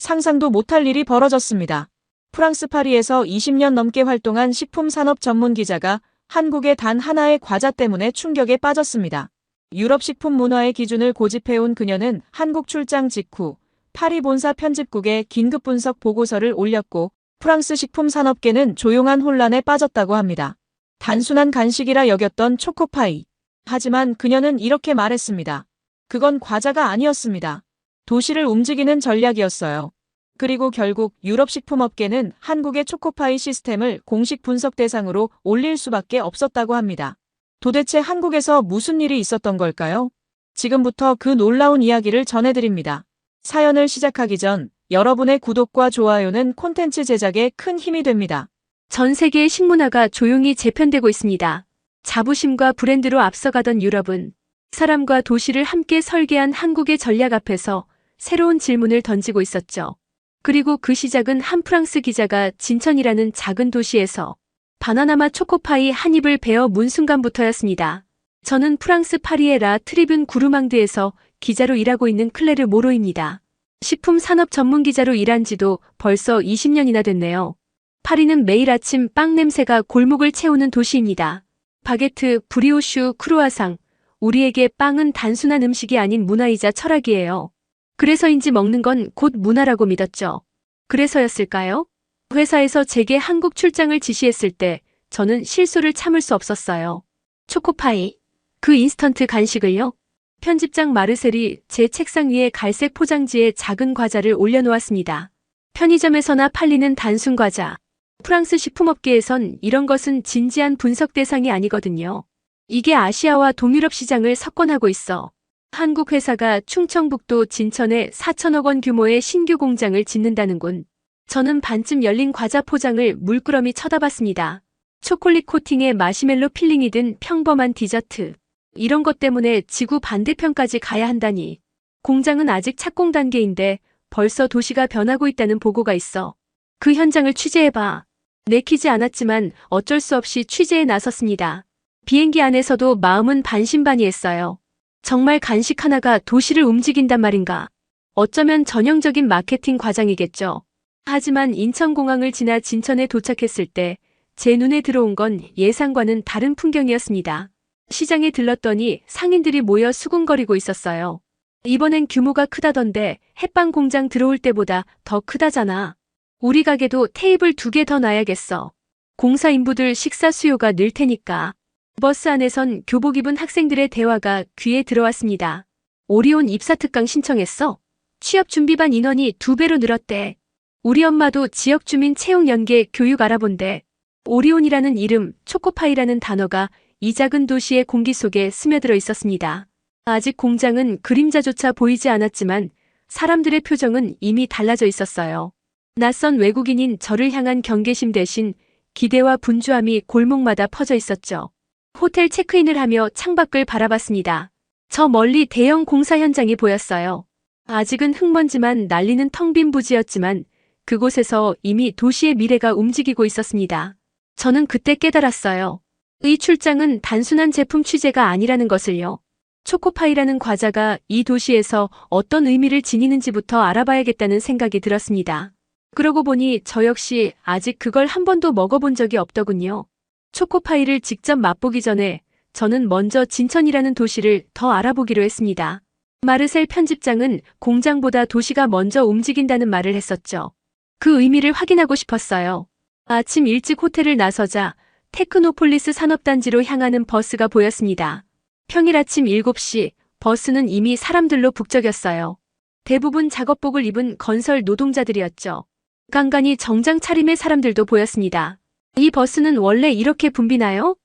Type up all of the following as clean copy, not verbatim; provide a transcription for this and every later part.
상상도 못할 일이 벌어졌습니다. 프랑스 파리에서 20년 넘게 활동한 식품산업 전문 기자가 한국의 단 하나의 과자 때문에 충격에 빠졌습니다. 유럽 식품 문화의 기준을 고집해온 그녀는 한국 출장 직후 파리 본사 편집국에 긴급 분석 보고서를 올렸고 프랑스 식품 산업계는 조용한 혼란에 빠졌다고 합니다. 단순한 간식이라 여겼던 초코파이. 하지만 그녀는 이렇게 말했습니다. 그건 과자가 아니었습니다. 도시를 움직이는 전략이었어요. 그리고 결국 유럽 식품업계는 한국의 초코파이 시스템을 공식 분석 대상으로 올릴 수밖에 없었다고 합니다. 도대체 한국에서 무슨 일이 있었던 걸까요? 지금부터 그 놀라운 이야기를 전해드립니다. 사연을 시작하기 전 여러분의 구독과 좋아요는 콘텐츠 제작에 큰 힘이 됩니다. 전 세계의 식문화가 조용히 재편되고 있습니다. 자부심과 브랜드로 앞서가던 유럽은 사람과 도시를 함께 설계한 한국의 전략 앞에서 새로운 질문을 던지고 있었죠. 그리고 그 시작은 한 프랑스 기자가 진천이라는 작은 도시에서 바나나맛 초코파이 한 입을 베어 문 순간부터였습니다. 저는 프랑스 파리의 라 트리뷴 구르망드에서 기자로 일하고 있는 클레르 모로입니다. 식품 산업 전문 기자로 일한 지도 벌써 20년이나 됐네요. 파리는 매일 아침 빵 냄새가 골목을 채우는 도시입니다. 바게트, 브리오슈, 크루아상. 우리에게 빵은 단순한 음식이 아닌 문화이자 철학이에요. 그래서인지 먹는 건 곧 문화라고 믿었죠. 그래서였을까요? 회사에서 제게 한국 출장을 지시했을 때 저는 실수를 참을 수 없었어요. 초코파이. 그 인스턴트 간식을요? 편집장 마르셀이 제 책상 위에 갈색 포장지에 작은 과자를 올려놓았습니다. 편의점에서나 팔리는 단순 과자. 프랑스 식품업계에선 이런 것은 진지한 분석 대상이 아니거든요. 이게 아시아와 동유럽 시장을 석권하고 있어. 한국 회사가 충청북도 진천에 4천억 원 규모의 신규 공장을 짓는다는군. 저는 반쯤 열린 과자 포장을 물끄러미 쳐다봤습니다. 초콜릿 코팅에 마시멜로 필링이 든 평범한 디저트. 이런 것 때문에 지구 반대편까지 가야 한다니. 공장은 아직 착공 단계인데 벌써 도시가 변하고 있다는 보고가 있어. 그 현장을 취재해봐. 내키지 않았지만 어쩔 수 없이 취재에 나섰습니다. 비행기 안에서도 마음은 반신반의했어요. 정말 간식 하나가 도시를 움직인단 말인가? 어쩌면 전형적인 마케팅 과장이겠죠. 하지만 인천공항을 지나 진천에 도착했을 때 제 눈에 들어온 건 예상과는 다른 풍경이었습니다. 시장에 들렀더니 상인들이 모여 수군거리고 있었어요. 이번엔 규모가 크다던데 햇빵 공장 들어올 때보다 더 크다잖아. 우리 가게도 테이블 2개 더 놔야겠어. 공사 인부들 식사 수요가 늘 테니까. 버스 안에선 교복 입은 학생들의 대화가 귀에 들어왔습니다. 오리온 입사특강 신청했어? 취업 준비반 인원이 2배로 늘었대. 우리 엄마도 지역 주민 채용 연계 교육 알아본대. 오리온이라는 이름, 초코파이라는 단어가 이 작은 도시의 공기 속에 스며들어 있었습니다. 아직 공장은 그림자조차 보이지 않았지만 사람들의 표정은 이미 달라져 있었어요. 낯선 외국인인 저를 향한 경계심 대신 기대와 분주함이 골목마다 퍼져 있었죠. 호텔 체크인을 하며 창밖을 바라봤습니다. 저 멀리 대형 공사 현장이 보였어요. 아직은 흙먼지만 날리는 텅 빈 부지였지만 그곳에서 이미 도시의 미래가 움직이고 있었습니다. 저는 그때 깨달았어요. 이 출장은 단순한 제품 취재가 아니라는 것을요. 초코파이라는 과자가 이 도시에서 어떤 의미를 지니는지부터 알아봐야겠다는 생각이 들었습니다. 그러고 보니 저 역시 아직 그걸 한 번도 먹어본 적이 없더군요. 초코파이를 직접 맛보기 전에 저는 먼저 진천이라는 도시를 더 알아보기로 했습니다. 마르셀 편집장은 공장보다 도시가 먼저 움직인다는 말을 했었죠. 그 의미를 확인하고 싶었어요. 아침 일찍 호텔을 나서자 테크노폴리스 산업단지로 향하는 버스가 보였습니다. 평일 아침 7시 버스는 이미 사람들로 북적였어요. 대부분 작업복을 입은 건설 노동자들이었죠. 간간히 정장 차림의 사람들도 보였습니다. 이 버스는 원래 이렇게 붐비나요?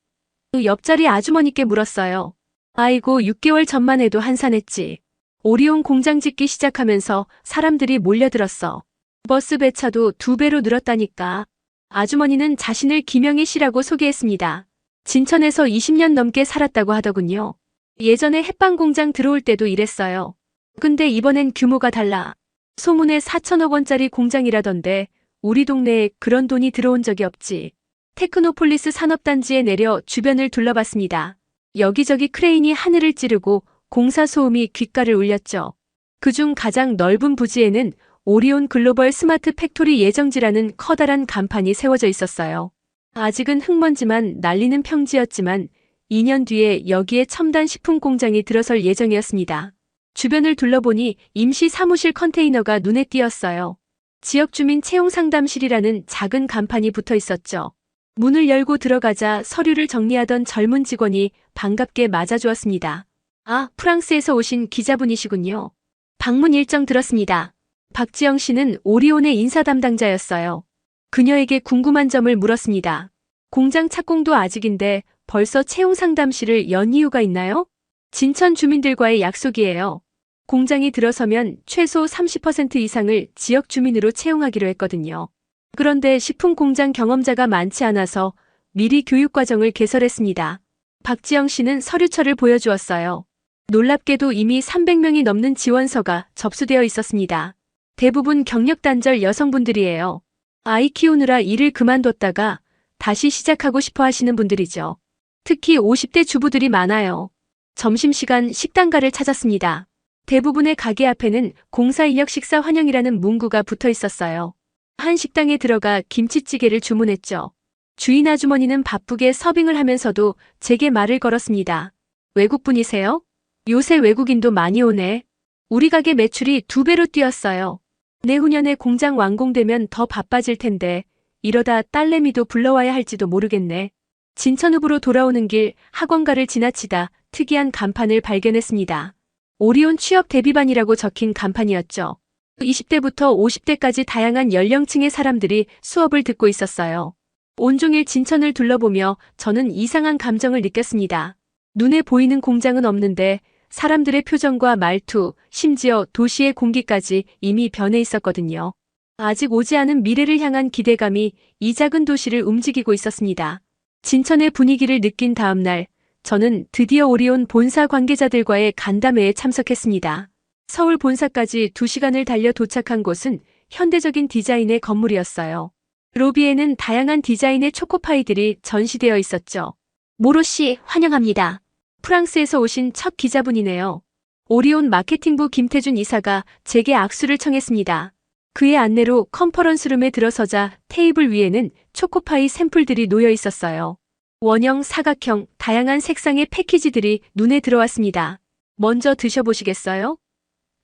그 옆자리 아주머니께 물었어요. 아이고 6개월 전만 해도 한산했지. 오리온 공장 짓기 시작하면서 사람들이 몰려들었어. 버스 배차도 2배로 늘었다니까. 아주머니는 자신을 김영희 씨라고 소개했습니다. 진천에서 20년 넘게 살았다고 하더군요. 예전에 햇빵 공장 들어올 때도 이랬어요. 근데 이번엔 규모가 달라. 소문에 4천억 원짜리 공장이라던데 우리 동네에 그런 돈이 들어온 적이 없지. 테크노폴리스 산업단지에 내려 주변을 둘러봤습니다. 여기저기 크레인이 하늘을 찌르고 공사 소음이 귓가를 울렸죠. 그중 가장 넓은 부지에는 오리온 글로벌 스마트 팩토리 예정지라는 커다란 간판이 세워져 있었어요. 아직은 흙먼지만 날리는 평지였지만 2년 뒤에 여기에 첨단 식품 공장이 들어설 예정이었습니다. 주변을 둘러보니 임시 사무실 컨테이너가 눈에 띄었어요. 지역 주민 채용 상담실이라는 작은 간판이 붙어 있었죠. 문을 열고 들어가자 서류를 정리하던 젊은 직원이 반갑게 맞아주었습니다. 아, 프랑스에서 오신 기자분이시군요. 방문 일정 들었습니다. 박지영 씨는 오리온의 인사 담당자였어요. 그녀에게 궁금한 점을 물었습니다. 공장 착공도 아직인데 벌써 채용 상담실을 연 이유가 있나요? 진천 주민들과의 약속이에요. 공장이 들어서면 최소 30% 이상을 지역 주민으로 채용하기로 했거든요. 그런데 식품 공장 경험자가 많지 않아서 미리 교육 과정을 개설했습니다. 박지영 씨는 서류처를 보여주었어요. 놀랍게도 이미 300명이 넘는 지원서가 접수되어 있었습니다. 대부분 경력 단절 여성분들이에요. 아이 키우느라 일을 그만뒀다가 다시 시작하고 싶어 하시는 분들이죠. 특히 50대 주부들이 많아요. 점심시간 식당가를 찾았습니다. 대부분의 가게 앞에는 공사 인력 식사 환영이라는 문구가 붙어 있었어요. 한 식당에 들어가 김치찌개를 주문했죠. 주인 아주머니는 바쁘게 서빙을 하면서도 제게 말을 걸었습니다. 외국분이세요? 요새 외국인도 많이 오네. 우리 가게 매출이 2배로 뛰었어요. 내후년에 공장 완공되면 더 바빠질 텐데 이러다 딸내미도 불러와야 할지도 모르겠네. 진천읍으로 돌아오는 길 학원가를 지나치다 특이한 간판을 발견했습니다. 오리온 취업 대비반이라고 적힌 간판이었죠. 20대부터 50대까지 다양한 연령층의 사람들이 수업을 듣고 있었어요. 온종일 진천을 둘러보며 저는 이상한 감정을 느꼈습니다. 눈에 보이는 공장은 없는데 사람들의 표정과 말투, 심지어 도시의 공기까지 이미 변해 있었거든요. 아직 오지 않은 미래를 향한 기대감이 이 작은 도시를 움직이고 있었습니다. 진천의 분위기를 느낀 다음 날, 저는 드디어 오리온 본사 관계자들과의 간담회에 참석했습니다. 서울 본사까지 2시간을 달려 도착한 곳은 현대적인 디자인의 건물이었어요. 로비에는 다양한 디자인의 초코파이들이 전시되어 있었죠. 모로 씨, 환영합니다. 프랑스에서 오신 첫 기자분이네요. 오리온 마케팅부 김태준 이사가 제게 악수를 청했습니다. 그의 안내로 컨퍼런스룸에 들어서자 테이블 위에는 초코파이 샘플들이 놓여 있었어요. 원형, 사각형, 다양한 색상의 패키지들이 눈에 들어왔습니다. 먼저 드셔보시겠어요?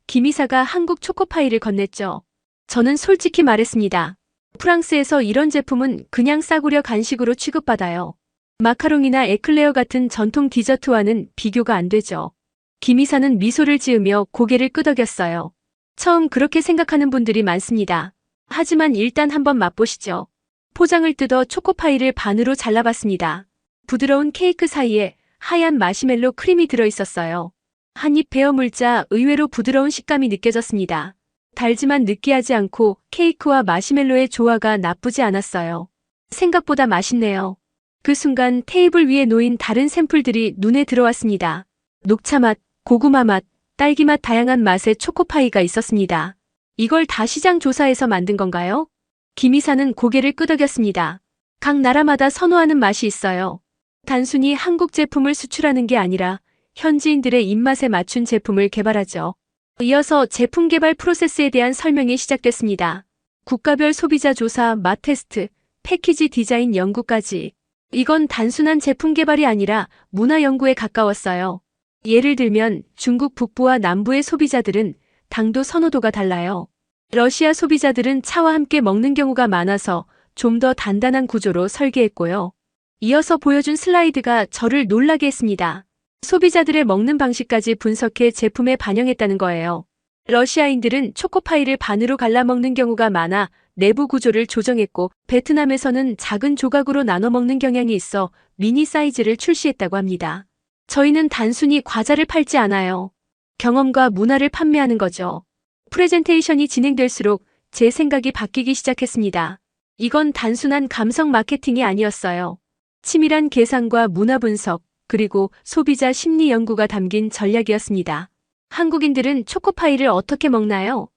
김 이사가 한국 초코파이를 건넸죠. 저는 솔직히 말했습니다. 프랑스에서 이런 제품은 그냥 싸구려 간식으로 취급받아요. 마카롱이나 에클레어 같은 전통 디저트와는 비교가 안 되죠. 김 이사는 미소를 지으며 고개를 끄덕였어요. 처음 그렇게 생각하는 분들이 많습니다. 하지만 일단 한번 맛보시죠. 포장을 뜯어 초코파이를 반으로 잘라봤습니다. 부드러운 케이크 사이에 하얀 마시멜로 크림이 들어있었어요. 한 입 베어 물자 의외로 부드러운 식감이 느껴졌습니다. 달지만 느끼하지 않고 케이크와 마시멜로의 조화가 나쁘지 않았어요. 생각보다 맛있네요. 그 순간 테이블 위에 놓인 다른 샘플들이 눈에 들어왔습니다. 녹차맛, 고구마맛, 딸기맛 다양한 맛의 초코파이가 있었습니다. 이걸 다 시장 조사해서 만든 건가요? 김 이사는 고개를 끄덕였습니다. 각 나라마다 선호하는 맛이 있어요. 단순히 한국 제품을 수출하는 게 아니라 현지인들의 입맛에 맞춘 제품을 개발하죠. 이어서 제품 개발 프로세스에 대한 설명이 시작됐습니다. 국가별 소비자 조사, 맛 테스트, 패키지 디자인 연구까지. 이건 단순한 제품 개발이 아니라 문화 연구에 가까웠어요. 예를 들면 중국 북부와 남부의 소비자들은 당도 선호도가 달라요. 러시아 소비자들은 차와 함께 먹는 경우가 많아서 좀 더 단단한 구조로 설계했고요. 이어서 보여준 슬라이드가 저를 놀라게 했습니다. 소비자들의 먹는 방식까지 분석해 제품에 반영했다는 거예요. 러시아인들은 초코파이를 반으로 갈라 먹는 경우가 많아 내부 구조를 조정했고, 베트남에서는 작은 조각으로 나눠 먹는 경향이 있어 미니 사이즈를 출시했다고 합니다. 저희는 단순히 과자를 팔지 않아요. 경험과 문화를 판매하는 거죠. 프레젠테이션이 진행될수록 제 생각이 바뀌기 시작했습니다. 이건 단순한 감성 마케팅이 아니었어요. 치밀한 계산과 문화 분석, 그리고 소비자 심리 연구가 담긴 전략이었습니다. 한국인들은 초코파이를 어떻게 먹나요?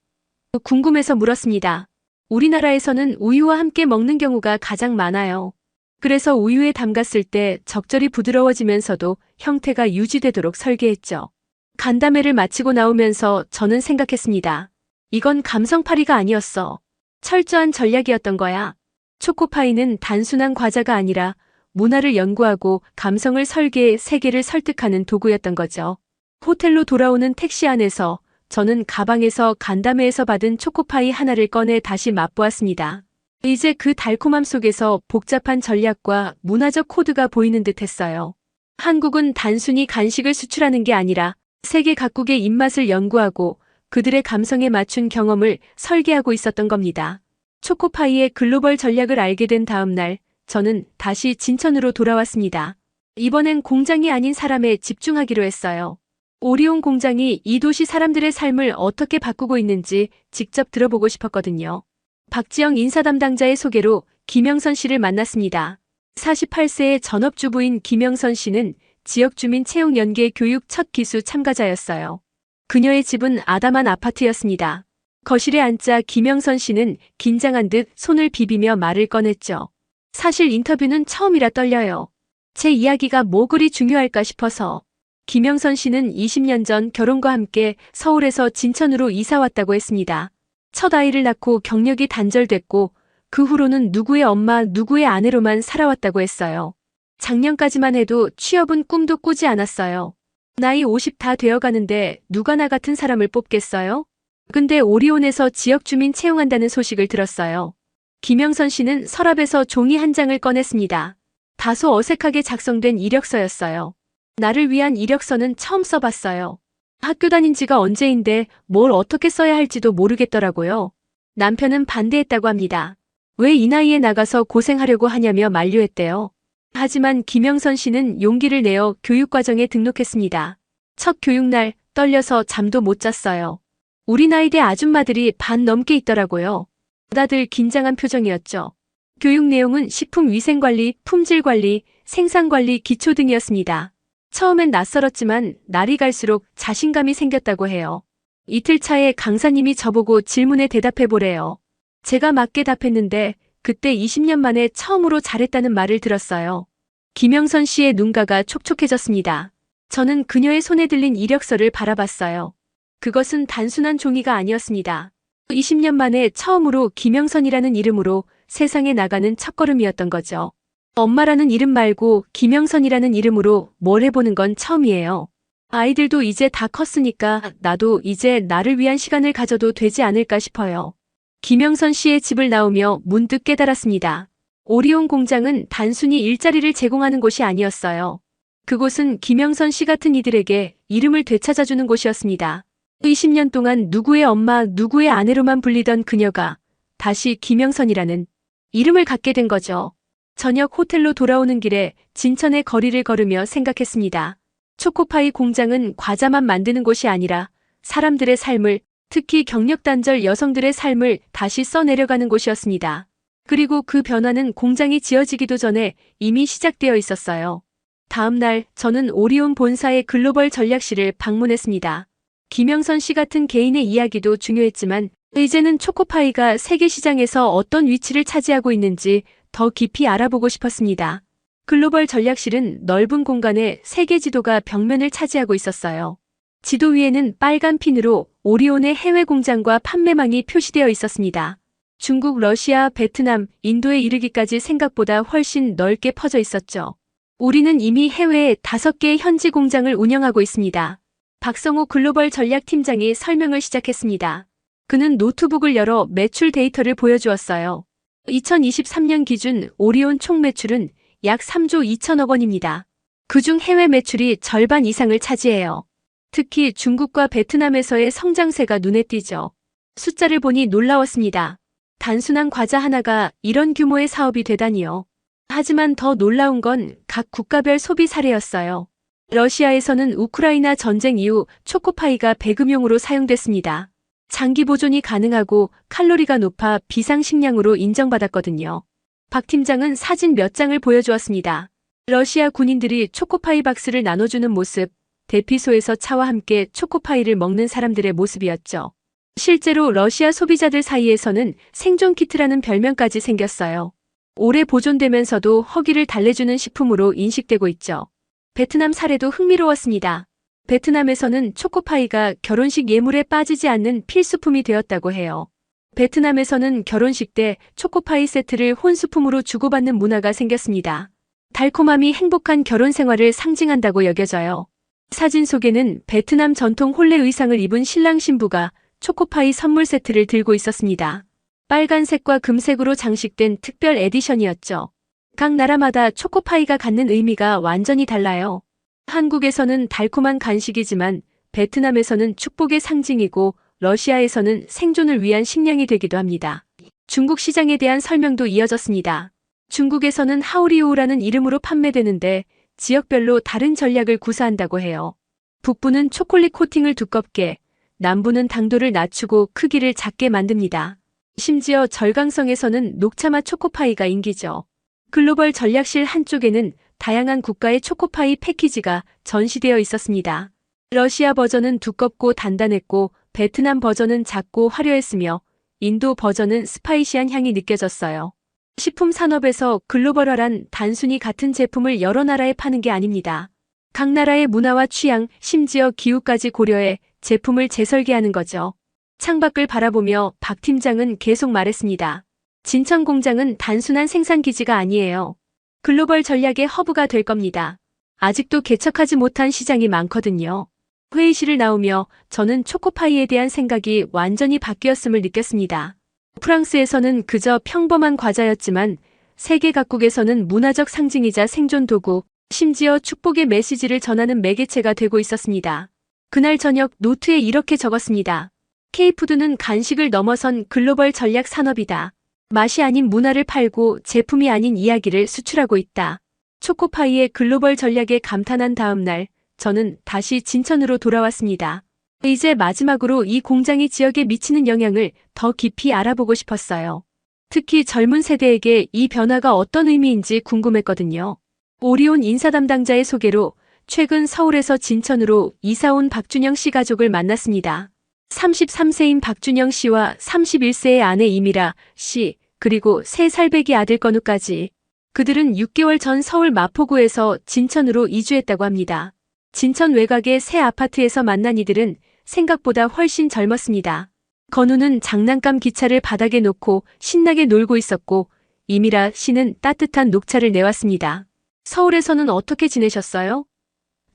궁금해서 물었습니다. 우리나라에서는 우유와 함께 먹는 경우가 가장 많아요. 그래서 우유에 담갔을 때 적절히 부드러워지면서도 형태가 유지되도록 설계했죠. 간담회를 마치고 나오면서 저는 생각했습니다. 이건 감성파리가 아니었어. 철저한 전략이었던 거야. 초코파이는 단순한 과자가 아니라 문화를 연구하고 감성을 설계해 세계를 설득하는 도구였던 거죠. 호텔로 돌아오는 택시 안에서 저는 가방에서 간담회에서 받은 초코파이 하나를 꺼내 다시 맛보았습니다. 이제 그 달콤함 속에서 복잡한 전략과 문화적 코드가 보이는 듯 했어요. 한국은 단순히 간식을 수출하는 게 아니라 세계 각국의 입맛을 연구하고 그들의 감성에 맞춘 경험을 설계하고 있었던 겁니다. 초코파이의 글로벌 전략을 알게 된 다음 날, 저는 다시 진천으로 돌아왔습니다. 이번엔 공장이 아닌 사람에 집중하기로 했어요. 오리온 공장이 이 도시 사람들의 삶을 어떻게 바꾸고 있는지 직접 들어보고 싶었거든요. 박지영 인사 담당자의 소개로 김영선 씨를 만났습니다. 48세의 전업주부인 김영선 씨는 지역 주민 채용 연계 교육 첫 기수 참가자였어요. 그녀의 집은 아담한 아파트였습니다. 거실에 앉자 김영선 씨는 긴장한 듯 손을 비비며 말을 꺼냈죠. 사실 인터뷰는 처음이라 떨려요. 제 이야기가 뭐 그리 중요할까 싶어서. 김영선 씨는 20년 전 결혼과 함께 서울에서 진천으로 이사 왔다고 했습니다. 첫 아이를 낳고 경력이 단절됐고 그 후로는 누구의 엄마, 누구의 아내로만 살아왔다고 했어요. 작년까지만 해도 취업은 꿈도 꾸지 않았어요. 나이 50 다 되어가는데 누가 나 같은 사람을 뽑겠어요? 근데 오리온에서 지역 주민 채용한다는 소식을 들었어요. 김영선 씨는 서랍에서 종이 한 장을 꺼냈습니다. 다소 어색하게 작성된 이력서였어요. 나를 위한 이력서는 처음 써봤어요. 학교 다닌 지가 언제인데 뭘 어떻게 써야 할지도 모르겠더라고요. 남편은 반대했다고 합니다. 왜 이 나이에 나가서 고생하려고 하냐며 만류했대요. 하지만 김영선 씨는 용기를 내어 교육과정에 등록했습니다. 첫 교육날 떨려서 잠도 못 잤어요. 우리 나이대 아줌마들이 반 넘게 있더라고요. 다들 긴장한 표정이었죠. 교육 내용은 식품위생관리, 품질관리, 생산관리 기초 등이었습니다. 처음엔 낯설었지만 날이 갈수록 자신감이 생겼다고 해요. 이틀 차에 강사님이 저보고 질문에 대답해보래요. 제가 맞게 답했는데 그때 20년 만에 처음으로 잘했다는 말을 들었어요. 김영선 씨의 눈가가 촉촉해졌습니다. 저는 그녀의 손에 들린 이력서를 바라봤어요. 그것은 단순한 종이가 아니었습니다. 20년 만에 처음으로 김영선이라는 이름으로 세상에 나가는 첫걸음이었던 거죠. 엄마라는 이름 말고 김영선이라는 이름으로 뭘 해보는 건 처음이에요. 아이들도 이제 다 컸으니까 나도 이제 나를 위한 시간을 가져도 되지 않을까 싶어요. 김영선 씨의 집을 나오며 문득 깨달았습니다. 오리온 공장은 단순히 일자리를 제공하는 곳이 아니었어요. 그곳은 김영선 씨 같은 이들에게 이름을 되찾아주는 곳이었습니다. 20년 동안 누구의 엄마, 누구의 아내로만 불리던 그녀가 다시 김영선이라는 이름을 갖게 된 거죠. 저녁 호텔로 돌아오는 길에 진천의 거리를 걸으며 생각했습니다. 초코파이 공장은 과자만 만드는 곳이 아니라 사람들의 삶을, 특히 경력단절 여성들의 삶을 다시 써내려가는 곳이었습니다. 그리고 그 변화는 공장이 지어지기도 전에 이미 시작되어 있었어요. 다음 날 저는 오리온 본사의 글로벌 전략실을 방문했습니다. 김영선 씨 같은 개인의 이야기도 중요했지만 이제는 초코파이가 세계 시장에서 어떤 위치를 차지하고 있는지 더 깊이 알아보고 싶었습니다. 글로벌 전략실은 넓은 공간에 세계 지도가 벽면을 차지하고 있었어요. 지도 위에는 빨간 핀으로 오리온의 해외 공장과 판매망이 표시되어 있었습니다. 중국, 러시아, 베트남, 인도에 이르기까지 생각보다 훨씬 넓게 퍼져 있었죠. 우리는 이미 해외에 5개의 현지 공장을 운영하고 있습니다. 박성호 글로벌 전략팀장이 설명을 시작했습니다. 그는 노트북을 열어 매출 데이터를 보여주었어요. 2023년 기준 오리온 총 매출은 약 3조 2천억 원입니다. 그중 해외 매출이 절반 이상을 차지해요. 특히 중국과 베트남에서의 성장세가 눈에 띄죠. 숫자를 보니 놀라웠습니다. 단순한 과자 하나가 이런 규모의 사업이 되다니요. 하지만 더 놀라운 건 각 국가별 소비 사례였어요. 러시아에서는 우크라이나 전쟁 이후 초코파이가 배급용으로 사용됐습니다. 장기 보존이 가능하고 칼로리가 높아 비상식량으로 인정받았거든요. 박 팀장은 사진 몇 장을 보여주었습니다. 러시아 군인들이 초코파이 박스를 나눠주는 모습, 대피소에서 차와 함께 초코파이를 먹는 사람들의 모습이었죠. 실제로 러시아 소비자들 사이에서는 생존 키트라는 별명까지 생겼어요. 오래 보존되면서도 허기를 달래주는 식품으로 인식되고 있죠. 베트남 사례도 흥미로웠습니다. 베트남에서는 초코파이가 결혼식 예물에 빠지지 않는 필수품이 되었다고 해요. 베트남에서는 결혼식 때 초코파이 세트를 혼수품으로 주고받는 문화가 생겼습니다. 달콤함이 행복한 결혼 생활을 상징한다고 여겨져요. 사진 속에는 베트남 전통 홀레 의상을 입은 신랑 신부가 초코파이 선물 세트를 들고 있었습니다. 빨간색과 금색으로 장식된 특별 에디션이었죠. 각 나라마다 초코파이가 갖는 의미가 완전히 달라요. 한국에서는 달콤한 간식이지만 베트남에서는 축복의 상징이고 러시아에서는 생존을 위한 식량이 되기도 합니다. 중국 시장에 대한 설명도 이어졌습니다. 중국에서는 하오리오라는 이름으로 판매되는데 지역별로 다른 전략을 구사한다고 해요. 북부는 초콜릿 코팅을 두껍게, 남부는 당도를 낮추고 크기를 작게 만듭니다. 심지어 절강성에서는 녹차맛 초코파이가 인기죠. 글로벌 전략실 한쪽에는 다양한 국가의 초코파이 패키지가 전시되어 있었습니다. 러시아 버전은 두껍고 단단했고 베트남 버전은 작고 화려했으며 인도 버전은 스파이시한 향이 느껴졌어요. 식품 산업에서 글로벌화란 단순히 같은 제품을 여러 나라에 파는 게 아닙니다. 각 나라의 문화와 취향, 심지어 기후까지 고려해 제품을 재설계하는 거죠. 창밖을 바라보며 박 팀장은 계속 말했습니다. 진천 공장은 단순한 생산 기지가 아니에요. 글로벌 전략의 허브가 될 겁니다. 아직도 개척하지 못한 시장이 많거든요. 회의실을 나오며 저는 초코파이에 대한 생각이 완전히 바뀌었음을 느꼈습니다. 프랑스에서는 그저 평범한 과자였지만 세계 각국에서는 문화적 상징이자 생존 도구, 심지어 축복의 메시지를 전하는 매개체가 되고 있었습니다. 그날 저녁 노트에 이렇게 적었습니다. K푸드는 간식을 넘어선 글로벌 전략 산업이다. 맛이 아닌 문화를 팔고 제품이 아닌 이야기를 수출하고 있다. 초코파이의 글로벌 전략에 감탄한 다음 날, 저는 다시 진천으로 돌아왔습니다. 이제 마지막으로 이 공장이 지역에 미치는 영향을 더 깊이 알아보고 싶었어요. 특히 젊은 세대에게 이 변화가 어떤 의미인지 궁금했거든요. 오리온 인사 담당자의 소개로 최근 서울에서 진천으로 이사온 박준영 씨 가족을 만났습니다. 33세인 박준영 씨와 31세의 아내 이미라 씨, 그리고 3살배기 아들 건우까지. 그들은 6개월 전 서울 마포구에서 진천으로 이주했다고 합니다. 진천 외곽의 새 아파트에서 만난 이들은 생각보다 훨씬 젊었습니다. 건우는 장난감 기차를 바닥에 놓고 신나게 놀고 있었고 이미라 씨는 따뜻한 녹차를 내왔습니다. 서울에서는 어떻게 지내셨어요?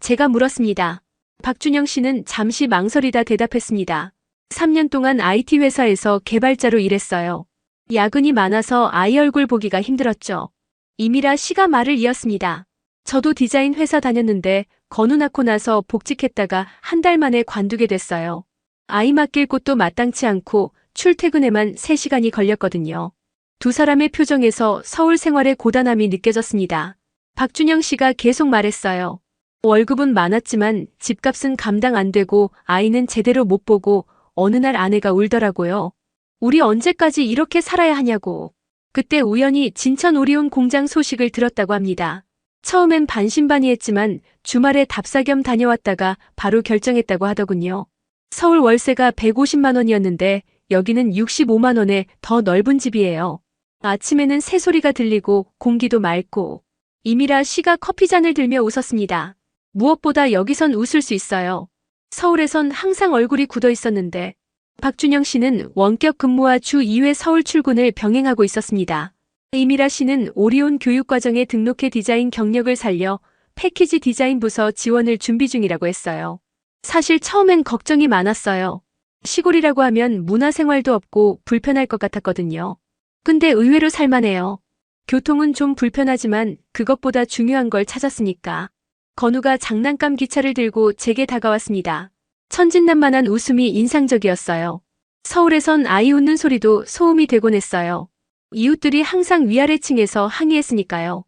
제가 물었습니다. 박준영 씨는 잠시 망설이다 대답했습니다. 3년 동안 IT 회사에서 개발자로 일했어요. 야근이 많아서 아이 얼굴 보기가 힘들었죠. 이미라 씨가 말을 이었습니다. 저도 디자인 회사 다녔는데 건우 낳고 나서 복직했다가 한 달 만에 관두게 됐어요. 아이 맡길 곳도 마땅치 않고 출퇴근에만 3시간이 걸렸거든요. 두 사람의 표정에서 서울 생활의 고단함이 느껴졌습니다. 박준영 씨가 계속 말했어요. 월급은 많았지만 집값은 감당 안 되고 아이는 제대로 못 보고 어느 날 아내가 울더라고요. 우리 언제까지 이렇게 살아야 하냐고. 그때 우연히 진천 오리온 공장 소식을 들었다고 합니다. 처음엔 반신반의했지만 주말에 답사 겸 다녀왔다가 바로 결정했다고 하더군요. 서울 월세가 150만 원이었는데 여기는 65만 원에 더 넓은 집이에요. 아침에는 새소리가 들리고 공기도 맑고. 이미라 씨가 커피잔을 들며 웃었습니다. 무엇보다 여기선 웃을 수 있어요. 서울에선 항상 얼굴이 굳어 있었는데 박준영 씨는 원격 근무와 주 2회 서울 출근을 병행하고 있었습니다. 이미라 씨는 오리온 교육과정에 등록해 디자인 경력을 살려 패키지 디자인 부서 지원을 준비 중이라고 했어요. 사실 처음엔 걱정이 많았어요. 시골이라고 하면 문화생활도 없고 불편할 것 같았거든요. 근데 의외로 살만해요. 교통은 좀 불편하지만 그것보다 중요한 걸 찾았으니까. 건우가 장난감 기차를 들고 제게 다가왔습니다. 천진난만한 웃음이 인상적이었어요. 서울에선 아이 웃는 소리도 소음이 되곤 했어요. 이웃들이 항상 위아래층에서 항의했으니까요.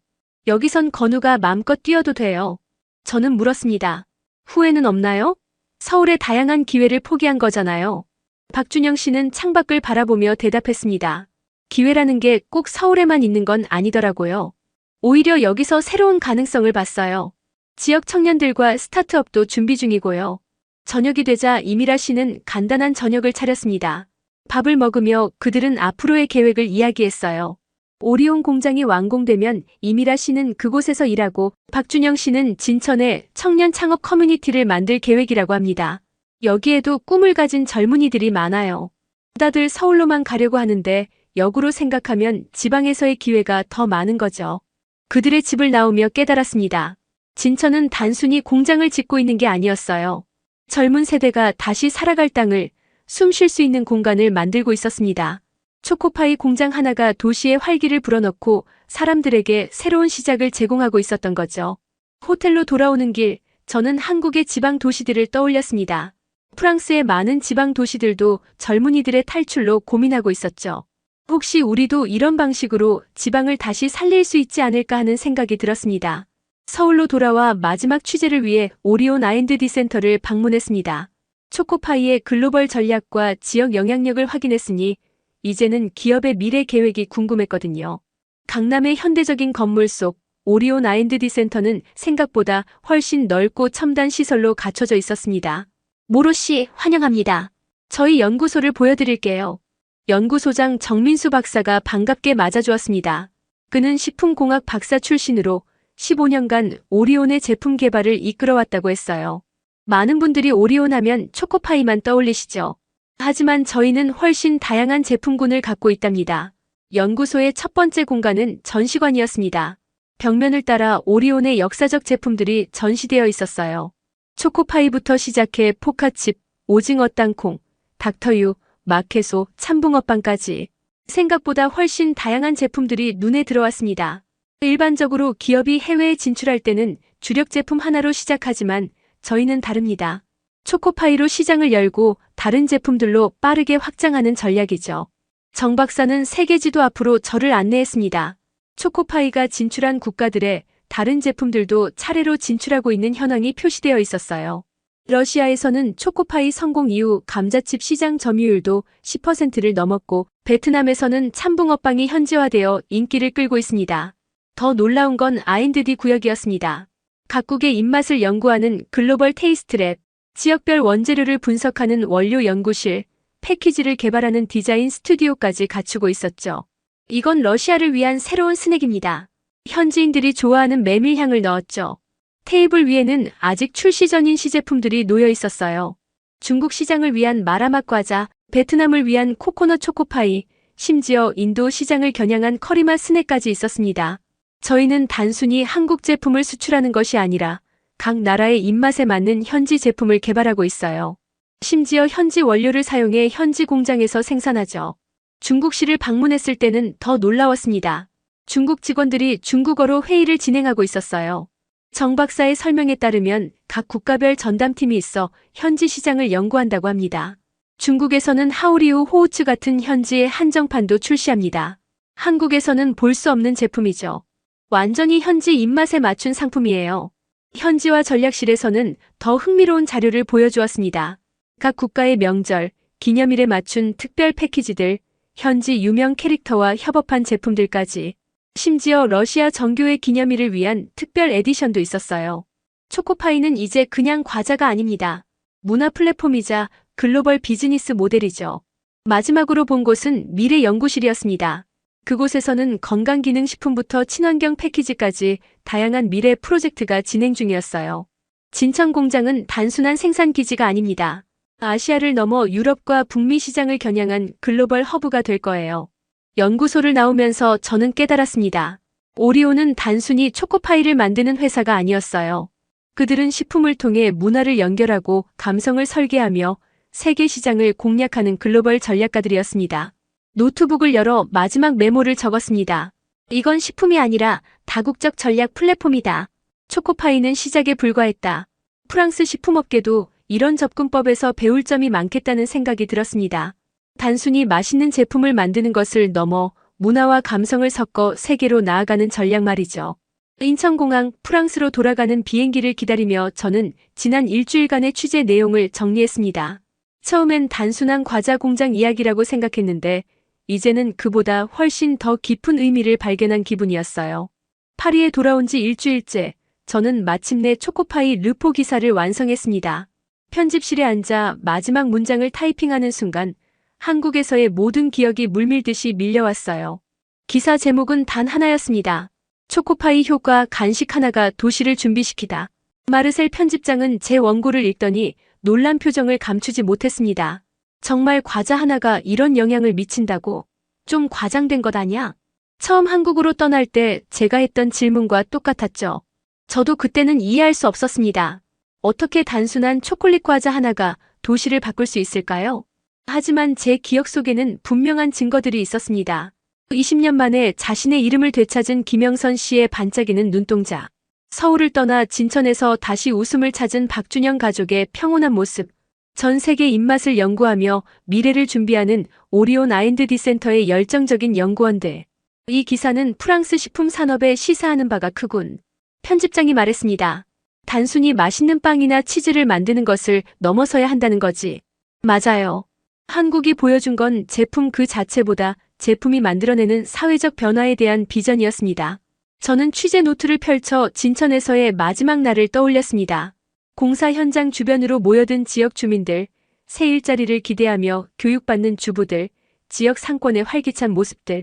여기선 건우가 마음껏 뛰어도 돼요. 저는 물었습니다. 후회는 없나요? 서울의 다양한 기회를 포기한 거잖아요. 박준영 씨는 창밖을 바라보며 대답했습니다. 기회라는 게 꼭 서울에만 있는 건 아니더라고요. 오히려 여기서 새로운 가능성을 봤어요. 지역 청년들과 스타트업도 준비 중이고요. 저녁이 되자 이미라 씨는 간단한 저녁을 차렸습니다. 밥을 먹으며 그들은 앞으로의 계획을 이야기했어요. 오리온 공장이 완공되면 이미라 씨는 그곳에서 일하고 박준영 씨는 진천에 청년 창업 커뮤니티를 만들 계획이라고 합니다. 여기에도 꿈을 가진 젊은이들이 많아요. 다들 서울로만 가려고 하는데 역으로 생각하면 지방에서의 기회가 더 많은 거죠. 그들의 집을 나오며 깨달았습니다. 진천은 단순히 공장을 짓고 있는 게 아니었어요. 젊은 세대가 다시 살아갈 땅을, 숨 쉴 수 있는 공간을 만들고 있었습니다. 초코파이 공장 하나가 도시의 활기를 불어넣고 사람들에게 새로운 시작을 제공하고 있었던 거죠. 호텔로 돌아오는 길, 저는 한국의 지방 도시들을 떠올렸습니다. 프랑스의 많은 지방 도시들도 젊은이들의 탈출로 고민하고 있었죠. 혹시 우리도 이런 방식으로 지방을 다시 살릴 수 있지 않을까 하는 생각이 들었습니다. 서울로 돌아와 마지막 취재를 위해 오리온 R&D 센터를 방문했습니다. 초코파이의 글로벌 전략과 지역 영향력을 확인했으니 이제는 기업의 미래 계획이 궁금했거든요. 강남의 현대적인 건물 속 오리온 R&D 센터는 생각보다 훨씬 넓고 첨단 시설로 갖춰져 있었습니다. 모로 씨, 환영합니다. 저희 연구소를 보여드릴게요. 연구소장 정민수 박사가 반갑게 맞아주었습니다. 그는 식품공학 박사 출신으로 15년간 오리온의 제품 개발을 이끌어왔다고 했어요. 많은 분들이 오리온 하면 초코파이만 떠올리시죠. 하지만 저희는 훨씬 다양한 제품군을 갖고 있답니다. 연구소의 첫 번째 공간은 전시관이었습니다. 벽면을 따라 오리온의 역사적 제품들이 전시되어 있었어요. 초코파이부터 시작해 포카칩, 오징어 땅콩, 닥터유, 마케소, 참붕어빵까지 생각보다 훨씬 다양한 제품들이 눈에 들어왔습니다. 일반적으로 기업이 해외에 진출할 때는 주력 제품 하나로 시작하지만 저희는 다릅니다. 초코파이로 시장을 열고 다른 제품들로 빠르게 확장하는 전략이죠. 정 박사는 세계 지도 앞으로 저를 안내했습니다. 초코파이가 진출한 국가들의 다른 제품들도 차례로 진출하고 있는 현황이 표시되어 있었어요. 러시아에서는 초코파이 성공 이후 감자칩 시장 점유율도 10%를 넘었고 베트남에서는 참붕어빵이 현지화되어 인기를 끌고 있습니다. 더 놀라운 건 R&D 구역이었습니다. 각국의 입맛을 연구하는 글로벌 테이스트랩, 지역별 원재료를 분석하는 원료 연구실, 패키지를 개발하는 디자인 스튜디오까지 갖추고 있었죠. 이건 러시아를 위한 새로운 스낵입니다. 현지인들이 좋아하는 메밀향을 넣었죠. 테이블 위에는 아직 출시 전인 시제품들이 놓여 있었어요. 중국 시장을 위한 마라맛 과자, 베트남을 위한 코코넛 초코파이, 심지어 인도 시장을 겨냥한 커리맛 스낵까지 있었습니다. 저희는 단순히 한국 제품을 수출하는 것이 아니라 각 나라의 입맛에 맞는 현지 제품을 개발하고 있어요. 심지어 현지 원료를 사용해 현지 공장에서 생산하죠. 중국시를 방문했을 때는 더 놀라웠습니다. 중국 직원들이 중국어로 회의를 진행하고 있었어요. 정 박사의 설명에 따르면 각 국가별 전담팀이 있어 현지 시장을 연구한다고 합니다. 중국에서는 하오리우 호우츠 같은 현지의 한정판도 출시합니다. 한국에서는 볼 수 없는 제품이죠. 완전히 현지 입맛에 맞춘 상품이에요. 현지화 전략실에서는 더 흥미로운 자료를 보여주었습니다. 각 국가의 명절, 기념일에 맞춘 특별 패키지들, 현지 유명 캐릭터와 협업한 제품들까지, 심지어 러시아 정교회 기념일을 위한 특별 에디션도 있었어요. 초코파이는 이제 그냥 과자가 아닙니다. 문화 플랫폼이자 글로벌 비즈니스 모델이죠. 마지막으로 본 곳은 미래 연구실이었습니다. 그곳에서는 건강기능식품부터 친환경 패키지까지 다양한 미래 프로젝트가 진행 중이었어요. 진천 공장은 단순한 생산 기지가 아닙니다. 아시아를 넘어 유럽과 북미 시장을 겨냥한 글로벌 허브가 될 거예요. 연구소를 나오면서 저는 깨달았습니다. 오리온은 단순히 초코파이를 만드는 회사가 아니었어요. 그들은 식품을 통해 문화를 연결하고 감성을 설계하며 세계 시장을 공략하는 글로벌 전략가들이었습니다. 노트북을 열어 마지막 메모를 적었습니다. 이건 식품이 아니라 다국적 전략 플랫폼이다. 초코파이는 시작에 불과했다. 프랑스 식품업계도 이런 접근법에서 배울 점이 많겠다는 생각이 들었습니다. 단순히 맛있는 제품을 만드는 것을 넘어 문화와 감성을 섞어 세계로 나아가는 전략 말이죠. 인천공항 프랑스로 돌아가는 비행기를 기다리며 저는 지난 일주일간의 취재 내용을 정리했습니다. 처음엔 단순한 과자 공장 이야기라고 생각했는데 이제는 그보다 훨씬 더 깊은 의미를 발견한 기분이었어요. 파리에 돌아온 지 일주일째, 저는 마침내 초코파이 르포 기사를 완성했습니다. 편집실에 앉아 마지막 문장을 타이핑하는 순간 한국에서의 모든 기억이 물밀듯이 밀려왔어요. 기사 제목은 단 하나였습니다. 초코파이 효과 간식 하나가 도시를 준비시키다. 마르셀 편집장은 제 원고를 읽더니 놀란 표정을 감추지 못했습니다. 정말 과자 하나가 이런 영향을 미친다고? 좀 과장된 것 아냐? 처음 한국으로 떠날 때 제가 했던 질문과 똑같았죠. 저도 그때는 이해할 수 없었습니다. 어떻게 단순한 초콜릿 과자 하나가 도시를 바꿀 수 있을까요? 하지만 제 기억 속에는 분명한 증거들이 있었습니다. 20년 만에 자신의 이름을 되찾은 김영선 씨의 반짝이는 눈동자. 서울을 떠나 진천에서 다시 웃음을 찾은 박준영 가족의 평온한 모습. 전 세계 입맛을 연구하며 미래를 준비하는 오리온 R&D 센터의 열정적인 연구원들. 이 기사는 프랑스 식품 산업에 시사하는 바가 크군. 편집장이 말했습니다. 단순히 맛있는 빵이나 치즈를 만드는 것을 넘어서야 한다는 거지. 맞아요. 한국이 보여준 건 제품 그 자체보다 제품이 만들어내는 사회적 변화에 대한 비전이었습니다. 저는 취재 노트를 펼쳐 진천에서의 마지막 날을 떠올렸습니다. 공사 현장 주변으로 모여든 지역 주민들, 새 일자리를 기대하며 교육받는 주부들, 지역 상권의 활기찬 모습들.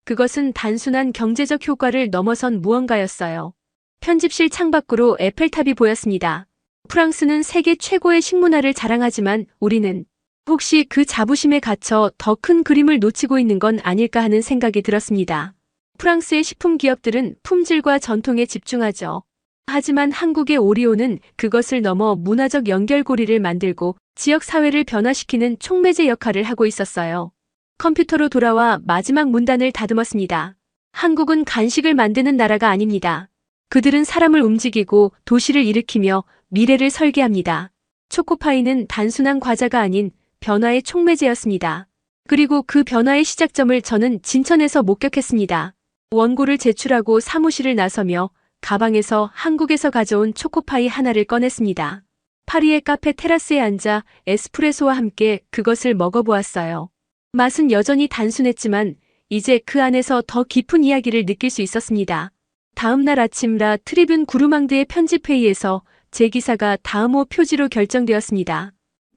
그것은 단순한 경제적 효과를 넘어선 무언가였어요. 편집실 창밖으로 에펠탑이 보였습니다. 프랑스는 세계 최고의 식문화를 자랑하지만 우리는 혹시 그 자부심에 갇혀 더 큰 그림을 놓치고 있는 건 아닐까 하는 생각이 들었습니다. 프랑스의 식품 기업들은 품질과 전통에 집중하죠. 하지만 한국의 오리온은 그것을 넘어 문화적 연결고리를 만들고 지역 사회를 변화시키는 촉매제 역할을 하고 있었어요. 컴퓨터로 돌아와 마지막 문단을 다듬었습니다. 한국은 간식을 만드는 나라가 아닙니다. 그들은 사람을 움직이고 도시를 일으키며 미래를 설계합니다. 초코파이는 단순한 과자가 아닌 변화의 촉매제였습니다. 그리고 그 변화의 시작점을 저는 진천에서 목격했습니다. 원고를 제출하고 사무실을 나서며 가방에서 한국에서 가져온 초코파이 하나를 꺼냈습니다. 파리의 카페 테라스에 앉아 에스프레소와 함께 그것을 먹어보았어요. 맛은 여전히 단순했지만 이제 그 안에서 더 깊은 이야기를 느낄 수 있었습니다. 다음 날 아침 라 트리뷴 구르망드의 편집회의에서 제 기사가 다음호 표지로 결정되었습니다.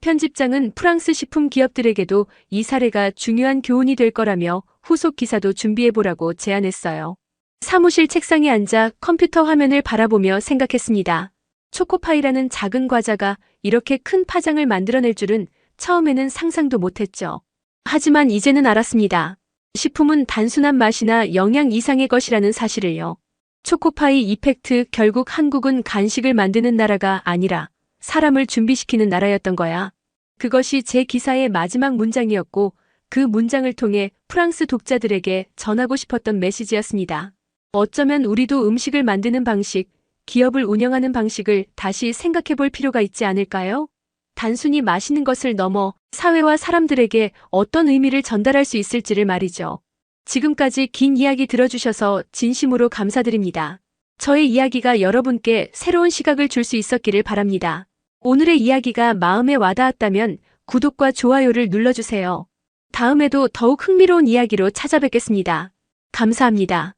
편집장은 프랑스 식품 기업들에게도 이 사례가 중요한 교훈이 될 거라며 후속 기사도 준비해보라고 제안했어요. 사무실 책상에 앉아 컴퓨터 화면을 바라보며 생각했습니다. 초코파이라는 작은 과자가 이렇게 큰 파장을 만들어낼 줄은 처음에는 상상도 못했죠. 하지만 이제는 알았습니다. 식품은 단순한 맛이나 영양 이상의 것이라는 사실을요. 초코파이 이펙트, 결국 한국은 간식을 만드는 나라가 아니라 사람을 준비시키는 나라였던 거야. 그것이 제 기사의 마지막 문장이었고 그 문장을 통해 프랑스 독자들에게 전하고 싶었던 메시지였습니다. 어쩌면 우리도 음식을 만드는 방식, 기업을 운영하는 방식을 다시 생각해 볼 필요가 있지 않을까요? 단순히 맛있는 것을 넘어 사회와 사람들에게 어떤 의미를 전달할 수 있을지를 말이죠. 지금까지 긴 이야기 들어주셔서 진심으로 감사드립니다. 저의 이야기가 여러분께 새로운 시각을 줄 수 있었기를 바랍니다. 오늘의 이야기가 마음에 와닿았다면 구독과 좋아요를 눌러주세요. 다음에도 더욱 흥미로운 이야기로 찾아뵙겠습니다. 감사합니다.